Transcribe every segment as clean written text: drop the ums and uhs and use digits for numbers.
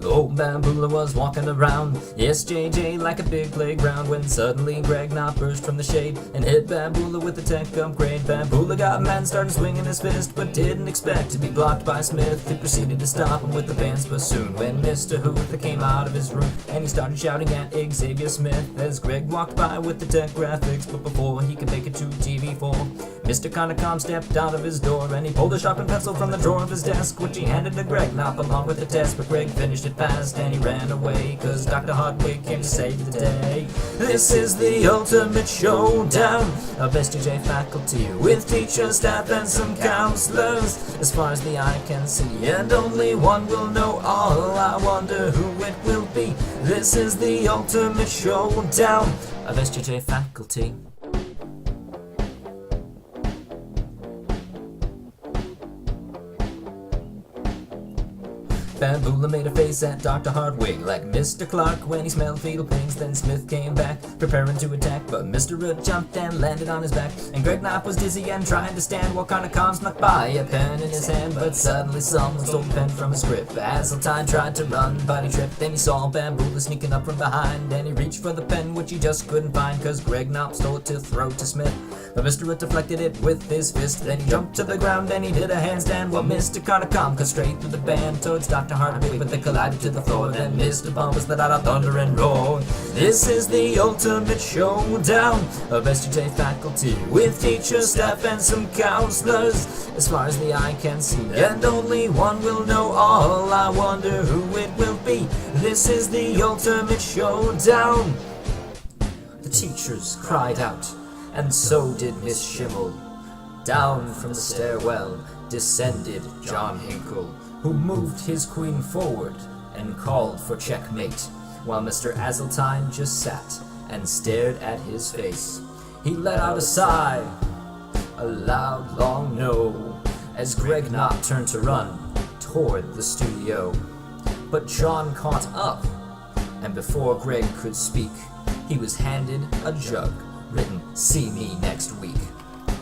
Old Bamboola was walking around the SJJ like a big playground when suddenly Greg Knott burst from the shade and hit Bamboola with a tech upgrade. Bamboola got mad and started swinging his fist, but didn't expect to be blocked by Smith, who proceeded to stop him with the band's bassoon when Mr. Hootha came out of his room and he started shouting at Xavier Smith as Greg walked by with the tech graphics. But before he could make it to TV4, Mr. Conacom stepped out of his door and he pulled a sharpened pencil from the drawer of his desk, which he handed to Greg Knott along with the test. But Greg finished it fast and he ran away, cause Dr. Hardwick came to save the day. This is the ultimate showdown of SJJ faculty with teachers, staff, and some counselors, as far as the eye can see, and only one will know all. I wonder who it will be. This is the ultimate showdown of SJJ faculty. Bamboola made a face at Dr. Hardwick like Mr. Clark when he smelled fetal pings. Then Smith came back, preparing to attack, but Mr. Root jumped and landed on his back. And Greg Knott was dizzy and trying to stand while Conacom snuck by, a pen in his hand. But suddenly someone stole the pen from his grip. Hazeltine tried to run, but he tripped. Then he saw Bamboola sneaking up from behind, and he reached for the pen, which he just couldn't find, cause Greg Knott stole it to throw to Smith. But Mr. Root deflected it with his fist. Then he jumped to the ground and he did a handstand, while Mr. Conacom cut straight through the band towards Dr. Hardwick, but they collided to the floor. Then Mr. Bombers let out a thunder and roar. This is the ultimate showdown of SJJ faculty with teachers, staff, and some counselors, as far as the eye can see, and only one will know all. I wonder who it will be. This is the ultimate showdown. The teachers cried out, and so did Miss Schimmel. Down from the stairwell descended John Hinkle, who moved his queen forward and called for checkmate, while Mr. Hazeltine just sat and stared at his face. He let out a sigh, a loud, long no, as Greg Knott turned to run toward the studio. But John caught up, and before Greg could speak, he was handed a jug written, "See me next week."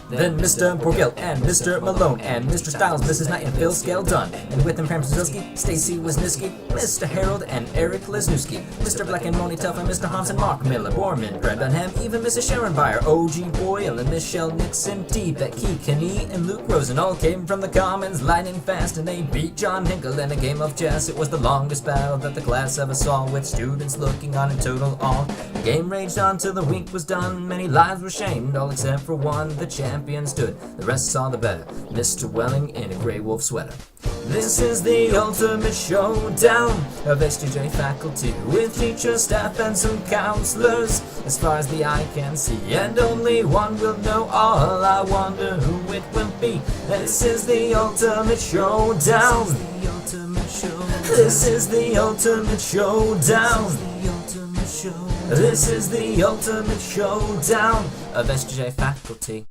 Then Mr. Borgill and Mr. Malone and Mr. Styles, Mrs. Knight and Phil Scale Dunn, and with them Pam Szylski, Stacy Wisniewski, Mr. Harold and Eric Lesniewski, Mr. Black and Moni Tuff and Mr. Homs and Mark Miller, Borman, Brad Dunham, even Mrs. Sharon Byer, O.G. Boyle and Michelle Nixon, T. Becky Kenny and Luke Rosen all came from the Commons lightning fast, and they beat John Hinkle in a game of chess. It was the longest battle that the class ever saw, with students looking on in total awe. The game raged on till the wink was done. Many lives were shamed, all except for one. The champion stood, the rest saw the better, Mr. Welling in a grey wolf sweater. This is the ultimate showdown of SJJ faculty with teachers, staff, and some counselors, as far as the eye can see, and only one will know all. I wonder who it will be. This is the ultimate showdown. This is the ultimate showdown. This is the ultimate showdown of SJJ faculty.